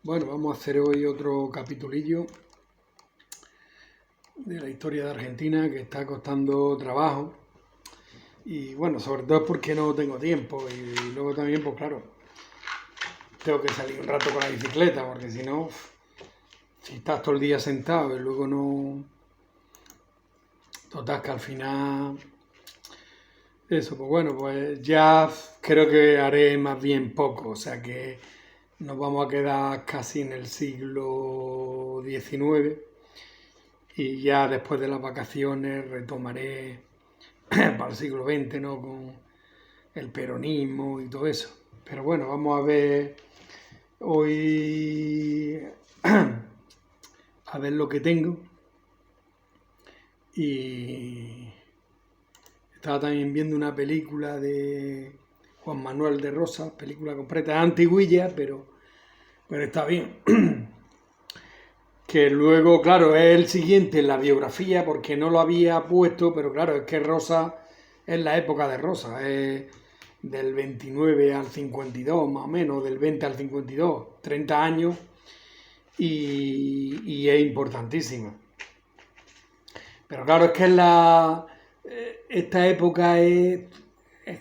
Bueno, vamos a hacer hoy otro capitulillo de la historia de Argentina que está costando trabajo. Y bueno, sobre todo es porque no tengo tiempo y luego también, pues claro, tengo que salir un rato con la bicicleta porque si no, si estás todo el día sentado y luego no... Total, que al final... Eso, pues bueno, pues ya creo que haré más bien poco, o sea que nos vamos a quedar casi en el siglo XIX y ya después de las vacaciones retomaré para el siglo XX, ¿no? Con el peronismo y todo eso. Pero bueno, vamos a ver hoy a ver lo que tengo. Y estaba también viendo una película de Juan Manuel de Rosas, película completa, antiguilla, pero está bien. Que luego, claro, es el siguiente en la biografía, porque no lo había puesto, pero claro, es que Rosa es la época de Rosa, es del 29 al 52, más o menos, del 20 al 52, 30 años, y es importantísima. Pero claro, es que esta época es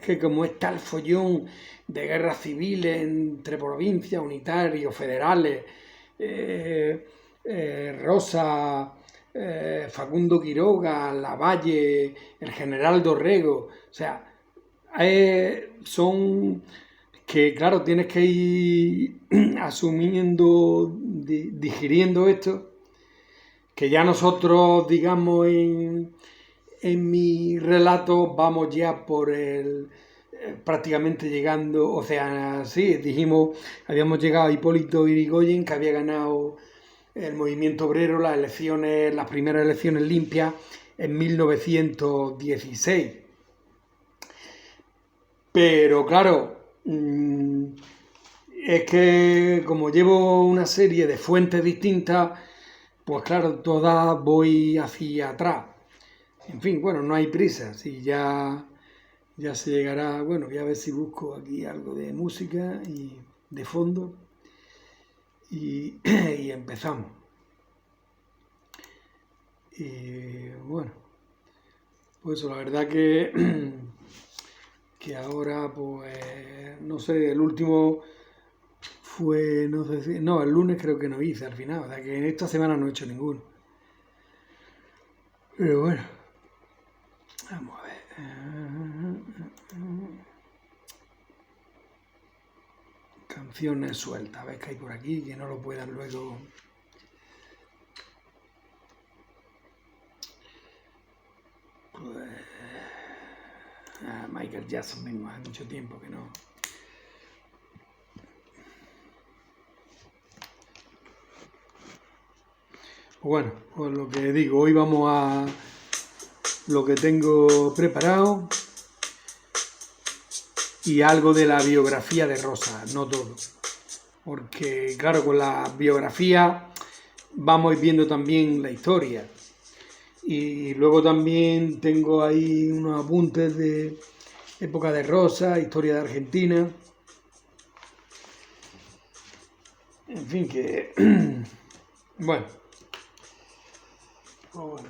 que como está el follón de guerras civiles entre provincias, unitarios, federales, eh, Rosa, Facundo Quiroga, Lavalle, el general Dorrego, o sea, son que claro, tienes que ir asumiendo, digiriendo esto, que ya nosotros, digamos, en mi relato vamos ya por prácticamente llegando, o sea, sí, dijimos, habíamos llegado a Hipólito Yrigoyen, que había ganado el movimiento obrero las primeras elecciones limpias en 1916. Pero claro, es que como llevo una serie de fuentes distintas, pues claro, todas voy hacia atrás. En fin, bueno, no hay prisa, sí, ya se llegará. Bueno, voy a ver si busco aquí algo de música y de fondo y, y empezamos. Y bueno, pues eso, la verdad que ahora, pues, no sé, el último fue, no sé si, no, el lunes creo que no hice al final, o sea que en esta semana no he hecho ninguno. Pero bueno, vamos a ver. Canciones sueltas, a ver qué hay por aquí, que no lo puedan luego. Pues, Michael Jackson mismo, hace mucho tiempo que no. Bueno, pues lo que digo, hoy vamos a lo que tengo preparado y algo de la biografía de Rosa, no todo. Porque claro, con la biografía vamos viendo también la historia. Y luego también tengo ahí unos apuntes de época de Rosa, historia de Argentina. En fin, que... bueno,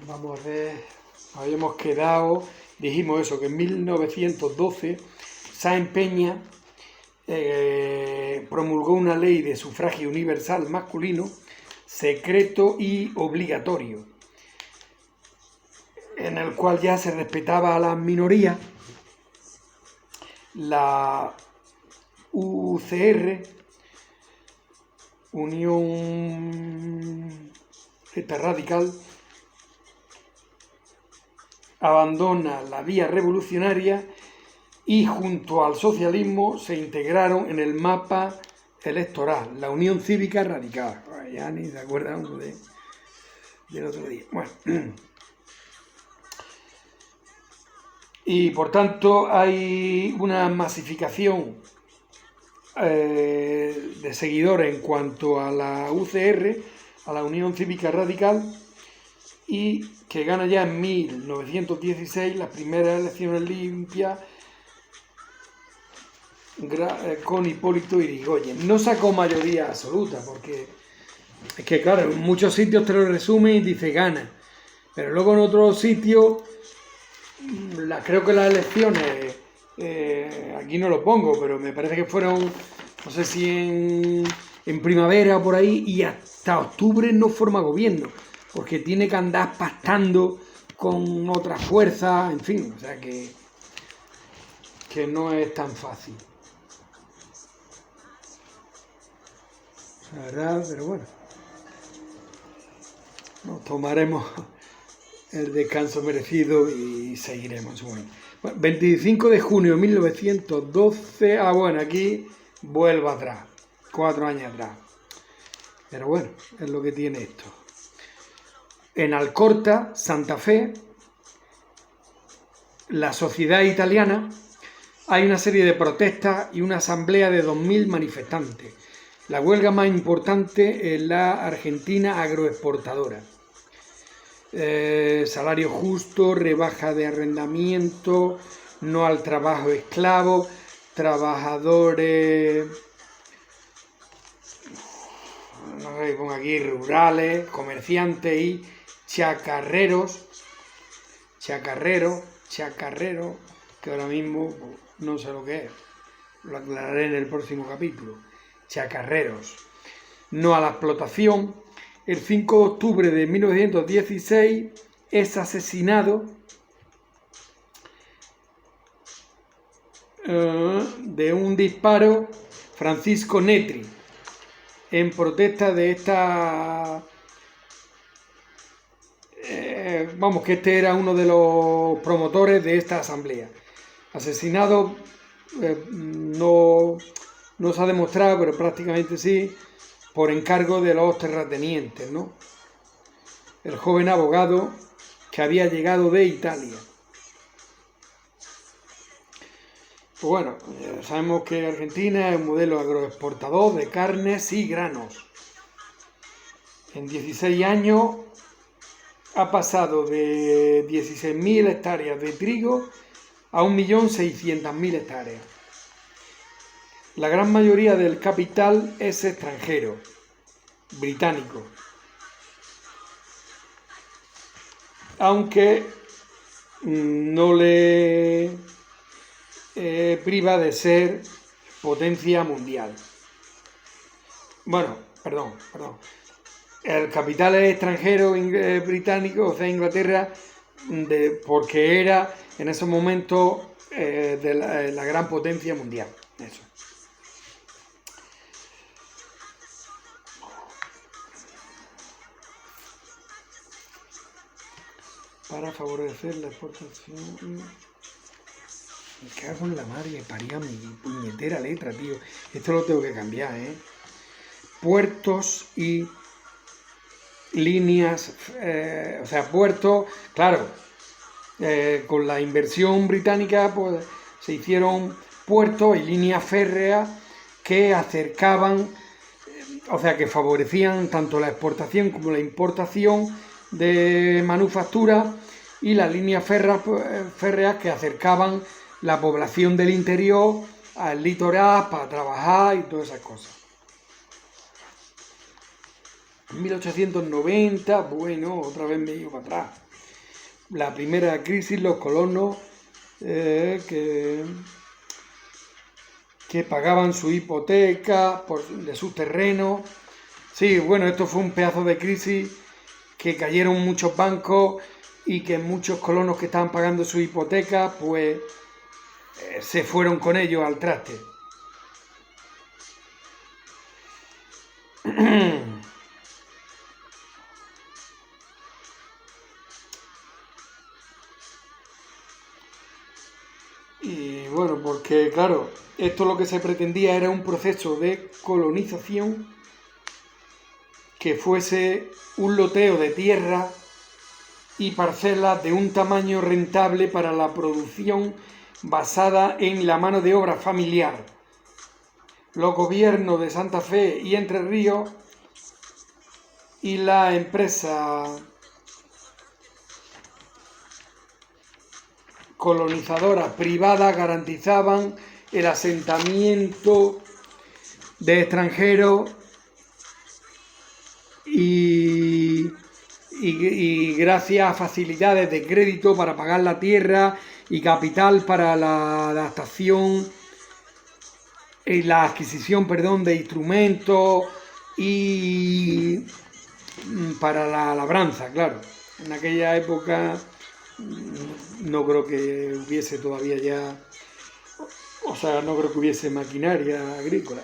vamos a ver. Habíamos quedado, dijimos eso, que en 1912 Sáenz Peña promulgó una ley de sufragio universal masculino, secreto y obligatorio, en el cual ya se respetaba a las minorías. La UCR, Unión Radical, abandona la vía revolucionaria y junto al socialismo se integraron en el mapa electoral la Unión Cívica Radical. Ya ni se acuerda uno del otro día. Bueno. Y por tanto hay una masificación de seguidores en cuanto a la UCR, a la Unión Cívica Radical, y que gana ya en 1916 las primeras elecciones limpias con Hipólito Yrigoyen. No sacó mayoría absoluta, porque es que, claro, en muchos sitios te lo resumen y dice gana, pero luego en otros sitios, creo que las elecciones, aquí no lo pongo, pero me parece que fueron, no sé si en primavera o por ahí, y hasta octubre no forma gobierno, porque tiene que andar pactando con otras fuerzas, en fin, o sea que no es tan fácil. La verdad, pero bueno, nos tomaremos el descanso merecido y seguiremos. Bueno, 25 de junio de 1912, bueno, aquí vuelvo atrás, 4 años atrás. Pero bueno, es lo que tiene esto. En Alcorta, Santa Fe, la sociedad italiana, hay una serie de protestas y una asamblea de 2.000 manifestantes. La huelga más importante es la Argentina agroexportadora. Salario justo, rebaja de arrendamiento, no al trabajo esclavo, trabajadores, no sé, pongo aquí, rurales, comerciantes y chacarreros, que ahora mismo no sé lo que es, lo aclararé en el próximo capítulo. Chacarreros, no a la explotación. El 5 de octubre de 1916 es asesinado de un disparo Francisco Netri en protesta de esta... vamos, que este era uno de los promotores de esta asamblea. Asesinado, no se ha demostrado, pero prácticamente sí, por encargo de los terratenientes, ¿no? El joven abogado que había llegado de Italia. Pues bueno, sabemos que Argentina es un modelo agroexportador de carnes y granos. En 16 años ha pasado de 16.000 hectáreas de trigo a 1.600.000 hectáreas. La gran mayoría del capital es extranjero, británico, aunque no le priva de ser potencia mundial. Bueno, perdón. El capital es extranjero británico, o sea, Inglaterra, porque era en esos momentos de la gran potencia mundial. Eso. Para favorecer la exportación. Me cago en la madre que paría mi puñetera letra, tío. Esto lo tengo que cambiar, ¿eh? Puertos y líneas, o sea, puertos, claro, con la inversión británica, pues se hicieron puertos y líneas férreas que acercaban, o sea, que favorecían tanto la exportación como la importación de manufactura, y las líneas férreas que acercaban la población del interior al litoral para trabajar y todas esas cosas. En 1890, bueno, otra vez me he ido para atrás. La primera crisis, los colonos que pagaban su hipoteca de sus terrenos. Sí, bueno, esto fue un pedazo de crisis, que cayeron muchos bancos y que muchos colonos que estaban pagando su hipoteca, pues se fueron con ellos al traste. Y bueno, porque claro, esto lo que se pretendía era un proceso de colonización que fuese un loteo de tierra y parcelas de un tamaño rentable para la producción basada en la mano de obra familiar. Los gobiernos de Santa Fe y Entre Ríos y la empresa colonizadoras privadas garantizaban el asentamiento de extranjeros y gracias a facilidades de crédito para pagar la tierra y capital para la adaptación y la adquisición, de instrumentos y para la labranza, claro. En aquella época no creo que hubiese todavía ya, o sea, no creo que hubiese maquinaria agrícola.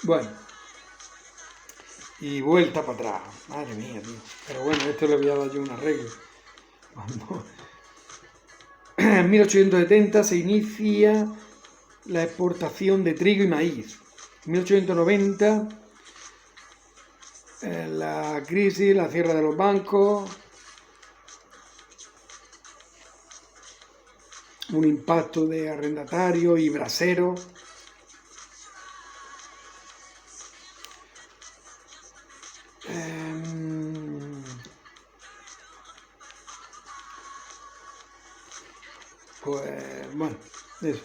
Bueno, y vuelta para atrás, madre mía, tío. Pero bueno, esto le voy a dar yo un arreglo. En 1870 se inicia la exportación de trigo y maíz. En 1890 la crisis, la cierre de los bancos, un impacto de arrendatarios y braseros. Pues bueno, eso.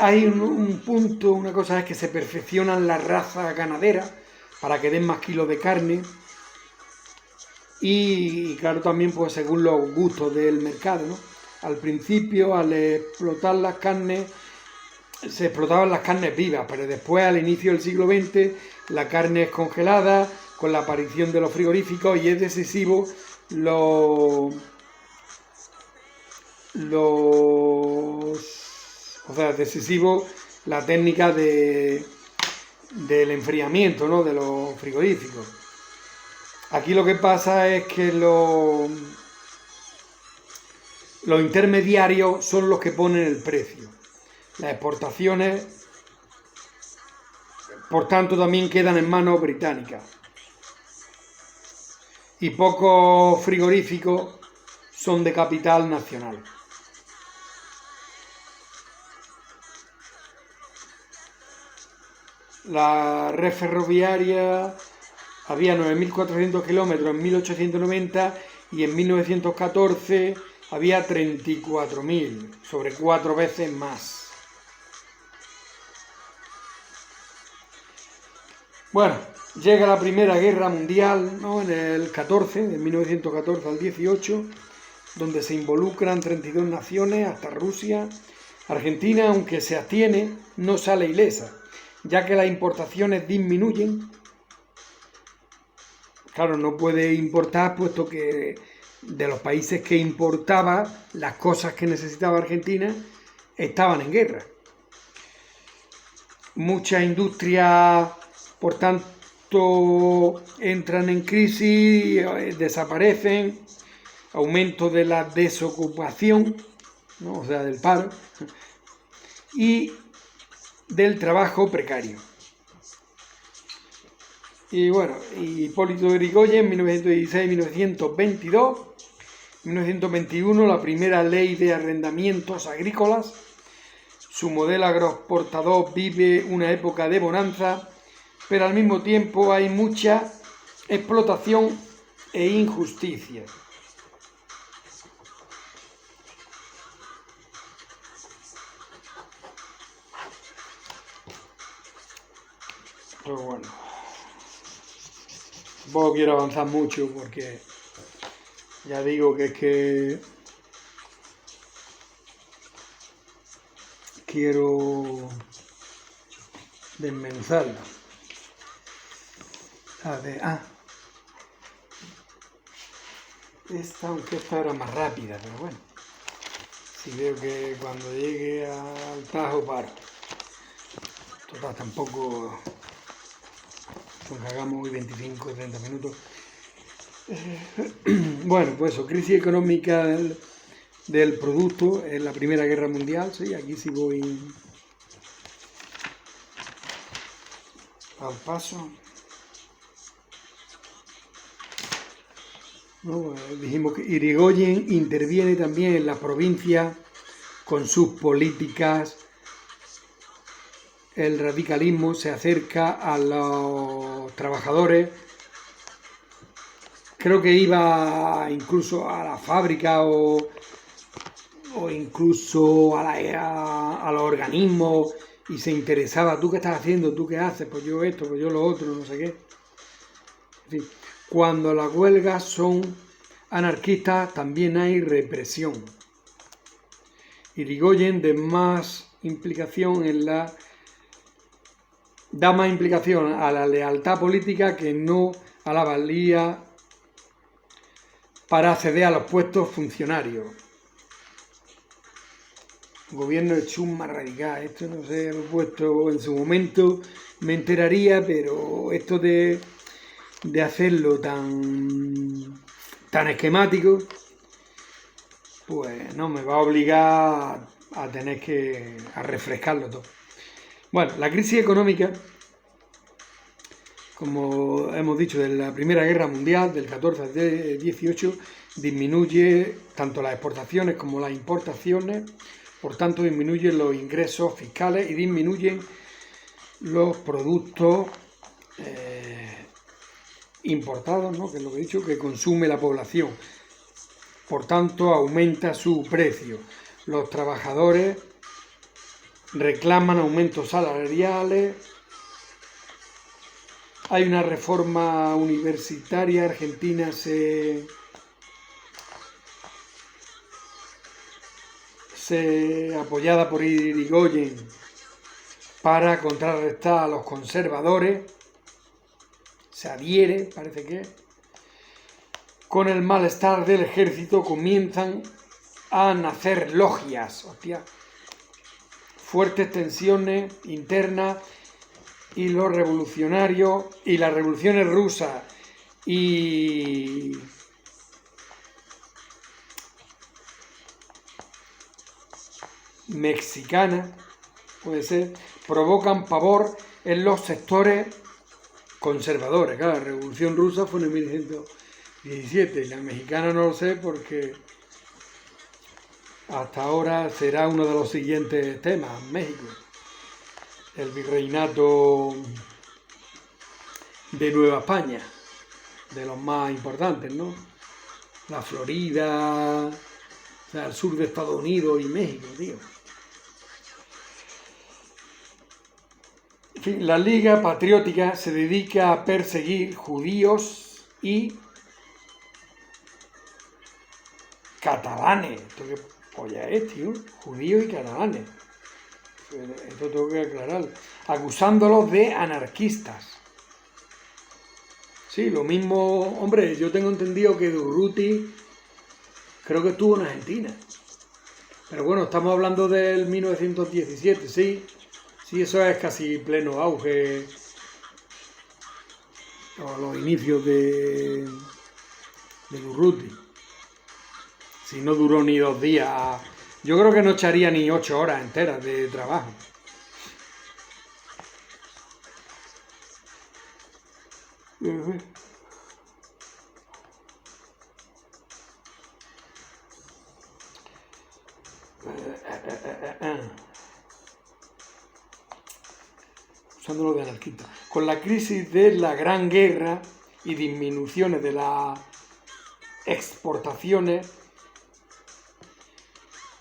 Hay un punto, una cosa es que se perfeccionan las razas ganaderas para que den más kilos de carne y claro también pues según los gustos del mercado, ¿no? Al principio al explotar las carnes se explotaban las carnes vivas, pero después al inicio del siglo XX la carne es congelada con la aparición de los frigoríficos y es decisivo decisivo la técnica del enfriamiento, ¿no? De los frigoríficos. Aquí lo que pasa es que los intermediarios son los que ponen el precio. Las exportaciones, por tanto, también quedan en manos británicas. Y pocos frigoríficos son de capital nacional. La red ferroviaria había 9.400 kilómetros en 1890 y en 1914 había 34.000, sobre 4 veces más. Bueno, llega la Primera Guerra Mundial, ¿no? En el 14, de 1914 al 18, donde se involucran 32 naciones, hasta Rusia. Argentina, aunque se abstiene, no sale ilesa, ya que las importaciones disminuyen. Claro, no puede importar, puesto que de los países que importaba, las cosas que necesitaba Argentina estaban en guerra. Muchas industrias, por tanto, entran en crisis, desaparecen, aumento de la desocupación, ¿no? O sea, del paro, y del trabajo precario. Y bueno, Hipólito Yrigoyen, 1916-1922, 1921 la primera ley de arrendamientos agrícolas. Su modelo agroexportador vive una época de bonanza, pero al mismo tiempo hay mucha explotación e injusticia. Pero bueno, tampoco quiero avanzar mucho porque ya digo que es que quiero desmenuzarlo. Aunque esta era más rápida, pero bueno, si veo que cuando llegue al Tajo paro. Total, tampoco nos hagamos hoy 25 o 30 minutos. Bueno, pues eso, crisis económica del producto en la Primera Guerra Mundial. Sí, aquí sí voy al paso. ¿No? Dijimos que Yrigoyen interviene también en la provincia con sus políticas. El radicalismo se acerca a los trabajadores. Creo que iba incluso a la fábrica o incluso a los organismos y se interesaba, ¿tú qué estás haciendo? ¿Tú qué haces? Pues yo esto, pues yo lo otro, no sé qué. En fin, cuando las huelgas son anarquistas también hay represión. Irigoyen da más implicación a la lealtad política que no a la valía para acceder a los puestos funcionarios. Gobierno de chusma radical, esto no sé, lo he puesto en su momento, me enteraría, pero esto de hacerlo tan esquemático, pues no, me va a obligar a tener a refrescarlo todo. Bueno, la crisis económica, como hemos dicho, de la Primera Guerra Mundial, del 14 al 18, disminuye tanto las exportaciones como las importaciones, por tanto disminuyen los ingresos fiscales y disminuyen los productos importados, ¿no? Que es lo que he dicho, que consume la población. Por tanto, aumenta su precio. Los trabajadores reclaman aumentos salariales. Hay una reforma universitaria argentina, apoyada por Irigoyen, para contrarrestar a los conservadores. Se adhiere, parece que. Con el malestar del ejército comienzan a nacer logias, hostia. Fuertes tensiones internas y los revolucionarios y las revoluciones rusas y mexicanas, puede ser, provocan pavor en los sectores conservadores. Claro, la revolución rusa fue en 1917 y la mexicana no lo sé porque hasta ahora será uno de los siguientes temas, México. El virreinato de Nueva España, de los más importantes, ¿no? La Florida, o sea, el sur de Estados Unidos y México, tío. En fin, la Liga Patriótica se dedica a perseguir judíos y catalanes. ¿Esto qué polla es, tío? Judíos y catalanes. Esto tengo que aclarar. Acusándolos de anarquistas. Sí, lo mismo, hombre, yo tengo entendido que Durruti creo que estuvo en Argentina. Pero bueno, estamos hablando del 1917, sí. Sí, eso es casi pleno auge. O los inicios de Durruti. Si no duró ni 2 días. Yo creo que no echaría ni 8 horas enteras de trabajo. Usándolo de anarquista. Con la crisis de la Gran Guerra y disminuciones de las exportaciones,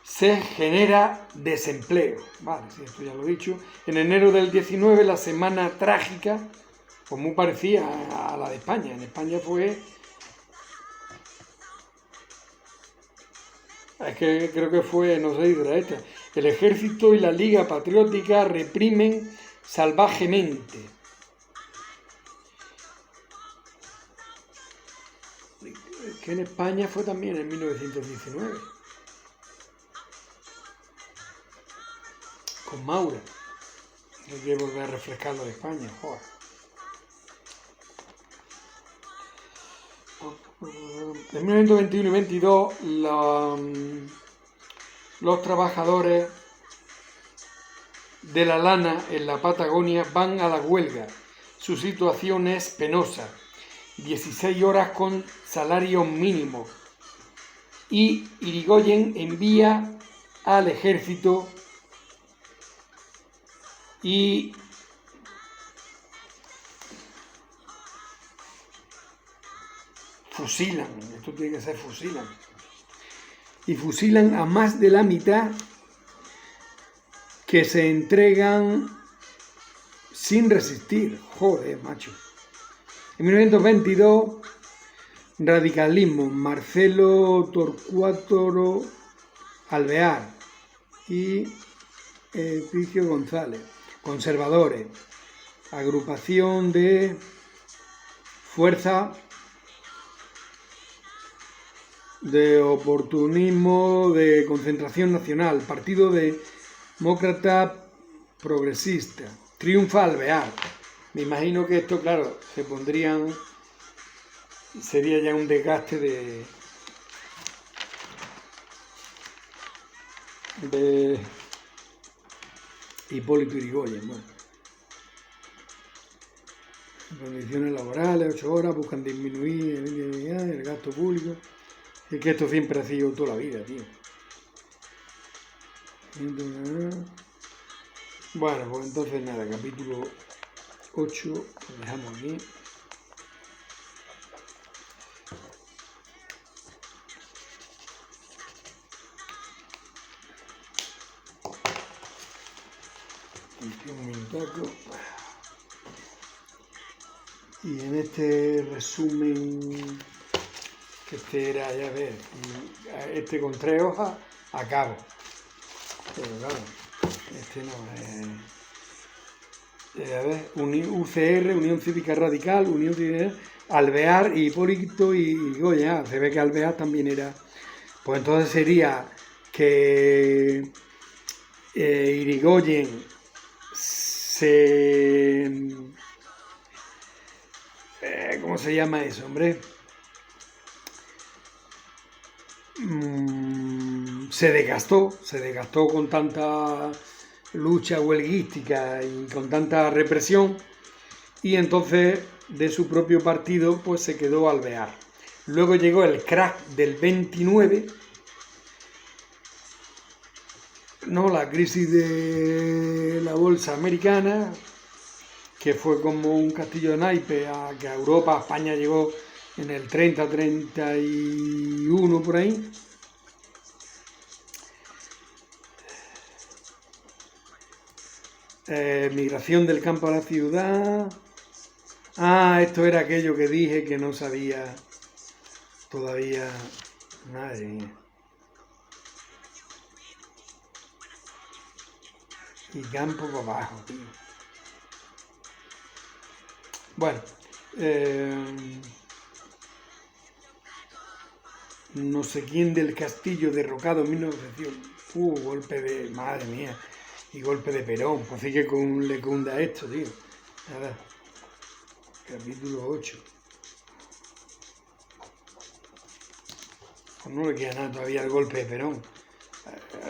se genera desempleo. Vale, sí, esto ya lo he dicho. En enero del 19, la semana trágica, pues muy parecía a la de España. En España fue... Es que creo que fue, no sé, de esta. El ejército y la Liga Patriótica reprimen salvajemente. Que en España fue también en 1919. Con Maura. Hay que volver a refrescarlo de España, joder. En 1921 y 22 los trabajadores de la lana en la Patagonia van a la huelga. Su situación es penosa. 16 horas con salario mínimo. Y Irigoyen envía al ejército y fusilan. Esto tiene que ser fusilan. y fusilan a más de la mitad que se entregan sin resistir. Joder, macho. En 1922, radicalismo, Marcelo Torcuato Alvear y Epicio González. Conservadores, agrupación de fuerza de oportunismo de concentración nacional, Partido Demócrata Progresista. Triunfa Alvear. Me imagino que esto, claro, sería ya un desgaste de Hipólito Yrigoyen. Bueno. Condiciones laborales, 8 horas, buscan disminuir el gasto público. Es que esto siempre ha sido toda la vida, tío. Bueno, pues entonces nada, capítulo 8, lo dejamos aquí. Un minutaco. Y en este resumen, que este era, ya ves, este con 3 hojas, acabo. Pero claro, este no es... a ver, UCR, Unión Cívica Radical, Unión Cívica Alvear y Hipólito Yrigoyen. Se ve que Alvear también era... Pues entonces sería que Yrigoyen ¿cómo se llama eso, hombre? Se desgastó con tanta lucha huelguística y con tanta represión, y entonces de su propio partido pues se quedó Alvear. Luego llegó el crack del 29, ¿no? La crisis de la bolsa americana, que fue como un castillo de naipes a Europa. A España llegó en el 30-31 por ahí. Migración del campo a la ciudad. Esto era aquello que dije que no sabía todavía. Madre mía. Y campo para abajo, tío. Bueno, no sé quién del Castillo derrocado en 1900. Golpe de... Madre mía. Y golpe de Perón. Pues sí que le cunda esto, tío. Nada. Capítulo 8. Pues no le queda nada todavía el golpe de Perón.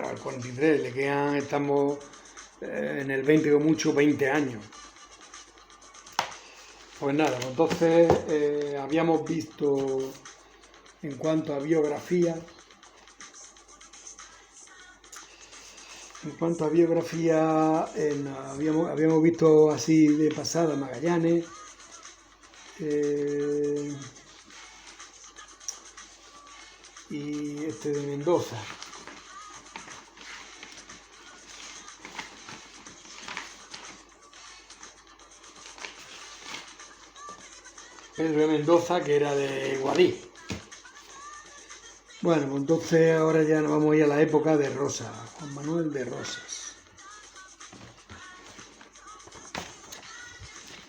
Al 43 le quedan... Estamos en el 20 o mucho 20 años. Pues nada, entonces habíamos visto en cuanto a biografía, habíamos visto así de pasada Magallanes, y este de Mendoza. Pedro de Mendoza, que era de Guadix. Bueno, pues entonces ahora ya nos vamos a ir a la época de Rosas, Juan Manuel de Rosas.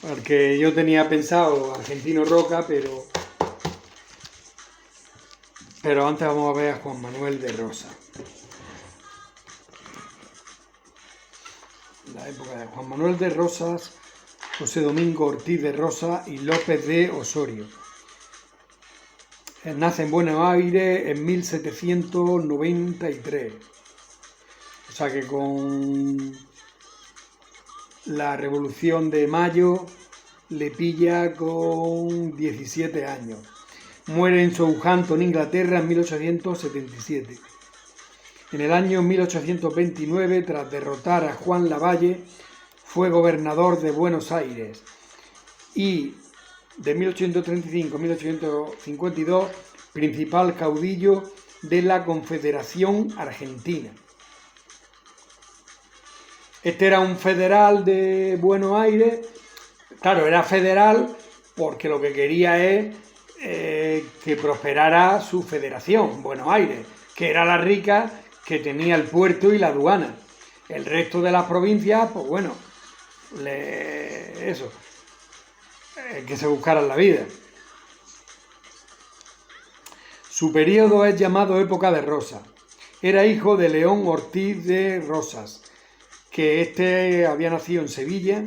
Porque yo tenía pensado Argentino Roca, pero antes vamos a ver a Juan Manuel de Rosas. La época de Juan Manuel de Rosas, José Domingo Ortiz de Rosas y López de Osorio. Nace en Buenos Aires en 1793. O sea que con la Revolución de Mayo le pilla con 17 años. Muere en Southampton, Inglaterra, en 1877. En el año 1829, tras derrotar a Juan Lavalle, fue gobernador de Buenos Aires, y de 1835 a 1852 principal caudillo de la Confederación Argentina. Este era un federal de Buenos Aires. Claro, era federal porque lo que quería es que prosperara su federación, Buenos Aires, que era la rica, que tenía el puerto y la aduana. El resto de las provincias, pues bueno, que se buscaran la vida. Su periodo es llamado época de Rosas. Era hijo de León Ortiz de Rosas, que este había nacido en Sevilla,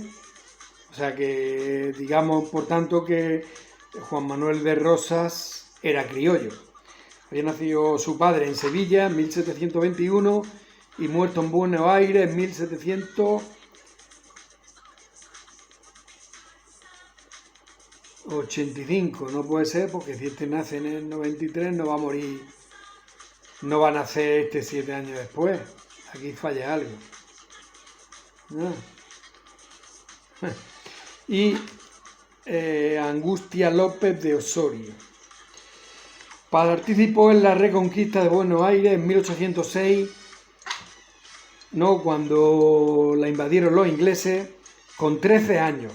o sea que digamos por tanto que Juan Manuel de Rosas era criollo. Había nacido su padre en Sevilla en 1721 y muerto en Buenos Aires en 1785. No puede ser porque si este nace en el 93 no va a morir, no va a nacer este 7 años después. Aquí falla algo. Y Angustia López de Osorio. Participó en la reconquista de Buenos Aires en 1806, ¿no? Cuando la invadieron los ingleses, con 13 años.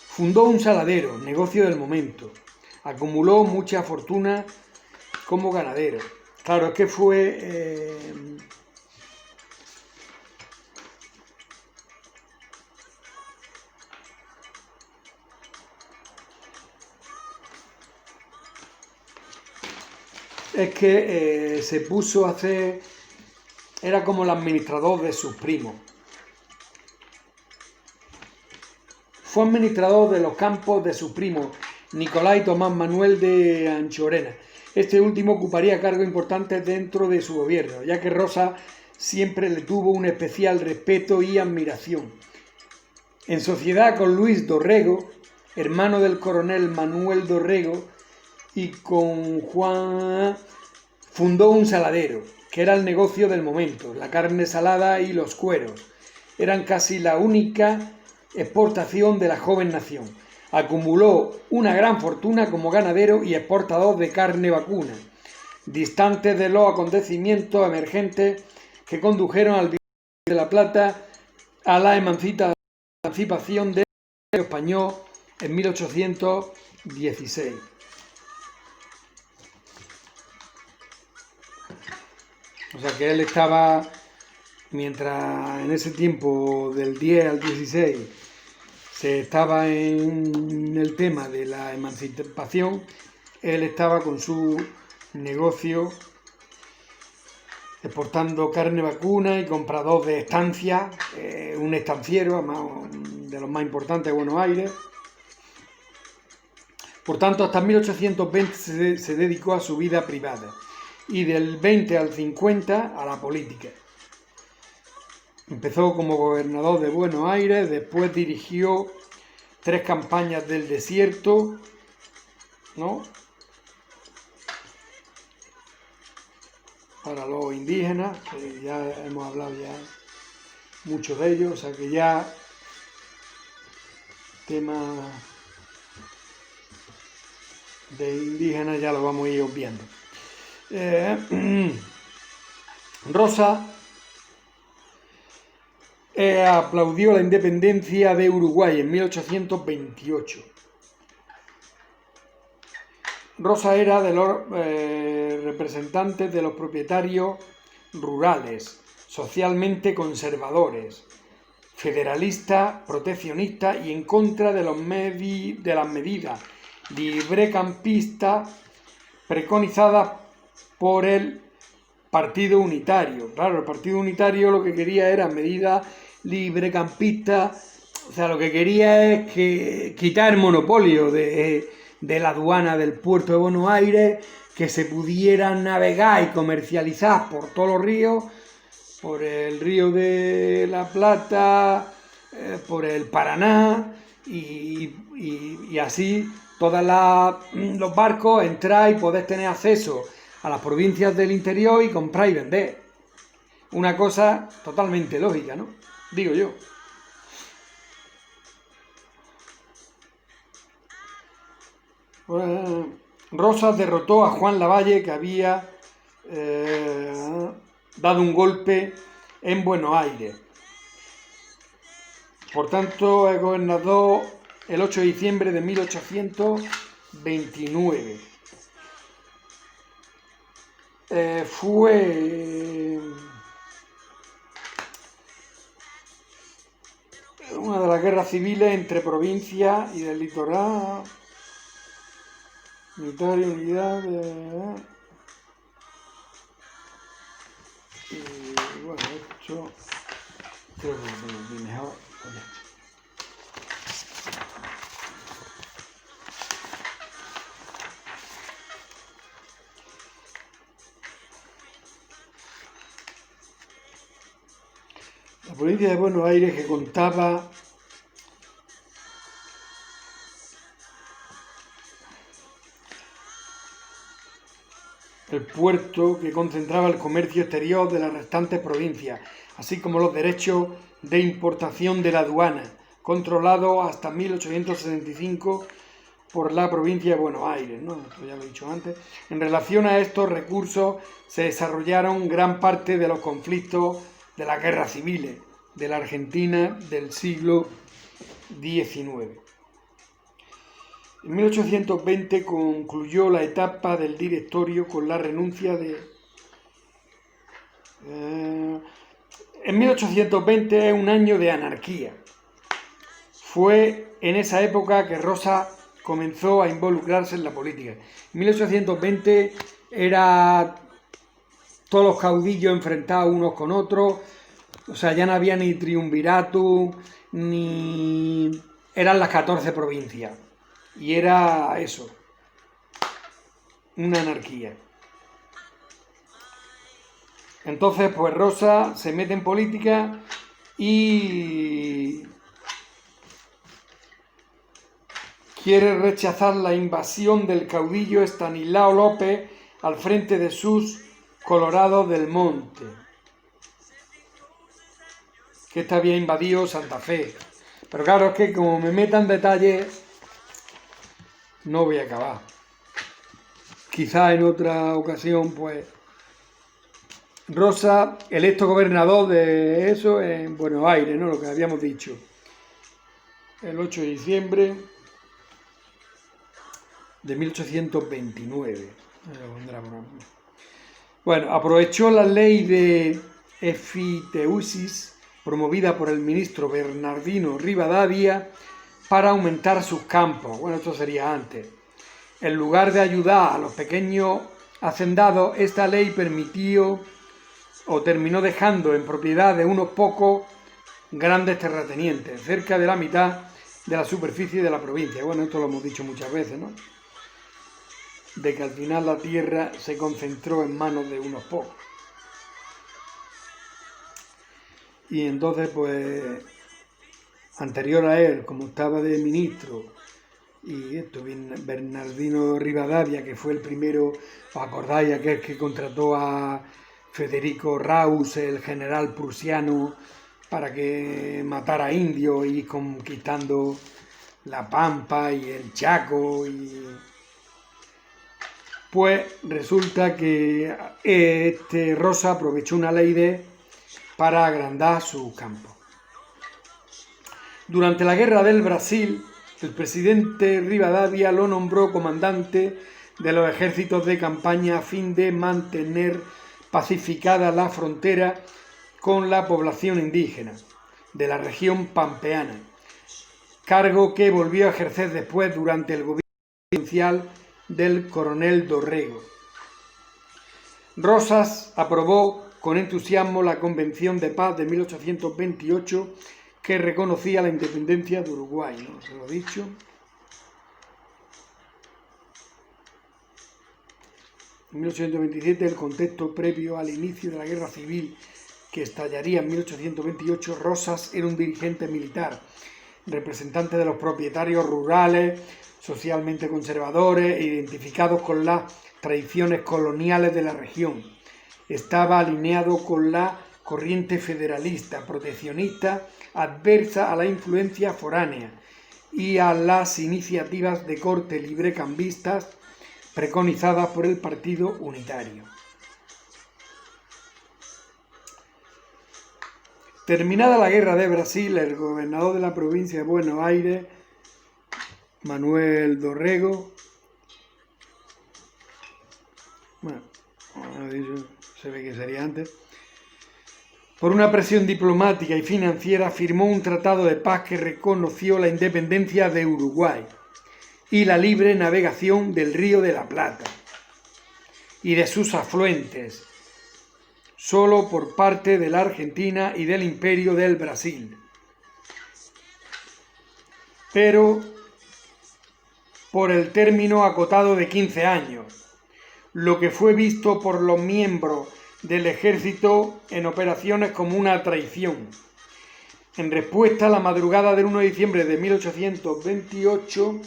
Fundó un saladero, negocio del momento. Acumuló mucha fortuna como ganadero. Claro, es que fue... se puso a hacer... Era como el administrador de sus primos. Fue administrador de los campos de sus primos, Nicolás y Tomás Manuel de Anchorena. Este último ocuparía cargos importantes dentro de su gobierno, ya que Rosa siempre le tuvo un especial respeto y admiración. En sociedad con Luis Dorrego, hermano del coronel Manuel Dorrego, y con Juan, fundó un saladero, que era el negocio del momento. La carne salada y los cueros eran casi la única exportación de la joven nación. Acumuló una gran fortuna como ganadero y exportador de carne vacuna, distante de los acontecimientos emergentes que condujeron al Virrey de la Plata a la emancipación del español en 1816. O sea que él estaba, mientras en ese tiempo del 10 al 16 se estaba en el tema de la emancipación, él estaba con su negocio exportando carne vacuna y comprador de estancias, un estanciero de los más importantes de Buenos Aires. Por tanto, hasta 1820 se dedicó a su vida privada y del 20 al 50 a la política. Empezó como gobernador de Buenos Aires, después dirigió 3 campañas del desierto, ¿no?, para los indígenas, que ya hemos hablado ya muchos de ellos, o sea que ya tema de indígenas ya lo vamos a ir obviando. Rosa aplaudió la independencia de Uruguay en 1828. Rosa era de los representantes de los propietarios rurales, socialmente conservadores, federalistas, proteccionistas y en contra de las medidas librecampistas preconizadas por el Partido Unitario. Claro, el Partido Unitario lo que quería era medidas librecampistas, o sea, lo que quería es quitar el monopolio de la aduana del puerto de Buenos Aires, que se pudiera navegar y comercializar por todos los ríos, por el río de la Plata, por el Paraná, y así todos los barcos entrar y poder tener acceso a las provincias del interior y comprar y vender. Una cosa totalmente lógica, ¿no? Digo yo. Rosas derrotó a Juan Lavalle, que había dado un golpe en Buenos Aires. Por tanto, es gobernador el 8 de diciembre de 1829. Fue una de las guerras civiles entre provincias y del litoral. Militar y unidad. Y bueno, esto creo que lo mejor. La provincia de Buenos Aires, que contaba el puerto que concentraba el comercio exterior de las restantes provincias, así como los derechos de importación de la aduana, controlado hasta 1875 por la provincia de Buenos Aires, ¿no? Esto ya lo he dicho antes. En relación a estos recursos se desarrollaron gran parte de los conflictos de las guerras civiles de la Argentina del siglo XIX. En 1820 concluyó la etapa del directorio con la renuncia de... En 1820 es un año de anarquía. Fue en esa época que Rosas comenzó a involucrarse en la política. En 1820 era todos los caudillos enfrentados unos con otros, o sea, ya no había ni triunvirato, ni... eran las 14 provincias. Y era eso, una anarquía. Entonces, pues Rosas se mete en política y quiere rechazar la invasión del caudillo Estanislao López al frente de sus Colorados del Monte, que este había invadido Santa Fe. Pero claro, es que como me metan detalles, no voy a acabar. Quizá en otra ocasión, pues, Rosas, electo gobernador de eso en Buenos Aires, ¿no? Lo que habíamos dicho. El 8 de diciembre de 1829. Bueno, aprovechó la ley de Efiteusis, promovida por el ministro Bernardino Rivadavia, para aumentar sus campos. Bueno, esto sería antes. En lugar de ayudar a los pequeños hacendados, esta ley permitió o terminó dejando en propiedad de unos pocos grandes terratenientes, cerca de la mitad de la superficie de la provincia. Bueno, esto lo hemos dicho muchas veces, ¿no? De que al final la tierra se concentró en manos de unos pocos. Y entonces, pues, anterior a él, como estaba de ministro, y esto, Bernardino Rivadavia, que fue el primero, ¿os acordáis? Aquel que contrató a Federico Raus, el general prusiano, para que matara a indios y conquistando la Pampa y el Chaco. Y pues resulta que Rosas aprovechó una ley para agrandar su campo. Durante la Guerra del Brasil, el presidente Rivadavia lo nombró comandante de los ejércitos de campaña a fin de mantener pacificada la frontera con la población indígena de la región pampeana, cargo que volvió a ejercer después durante el gobierno presidencial del coronel Dorrego. Rosas aprobó con entusiasmo la Convención de Paz de 1828, que reconocía la independencia de Uruguay, ¿no? Se lo he dicho. En 1827, el contexto previo al inicio de la guerra civil que estallaría en 1828, Rosas era un dirigente militar, representante de los propietarios rurales, socialmente conservadores e identificados con las tradiciones coloniales de la región. Estaba alineado con la corriente federalista, proteccionista, adversa a la influencia foránea y a las iniciativas de corte librecambistas preconizadas por el Partido Unitario. Terminada la Guerra de Brasil, el gobernador de la provincia de Buenos Aires, Manuel Dorrego, bueno, se ve que sería antes, por una presión diplomática y financiera, firmó un tratado de paz que reconoció la independencia de Uruguay y la libre navegación del Río de la Plata y de sus afluentes, solo por parte de la Argentina y del Imperio del Brasil. Pero por el término acotado de 15 años, lo que fue visto por los miembros del ejército en operaciones como una traición. En respuesta, a la madrugada del 1 de diciembre de 1828,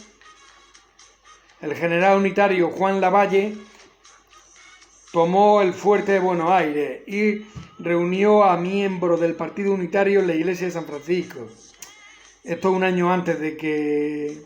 el general unitario Juan Lavalle tomó el fuerte de Buenos Aires y reunió a miembros del Partido Unitario en la iglesia de San Francisco. Esto un año antes de que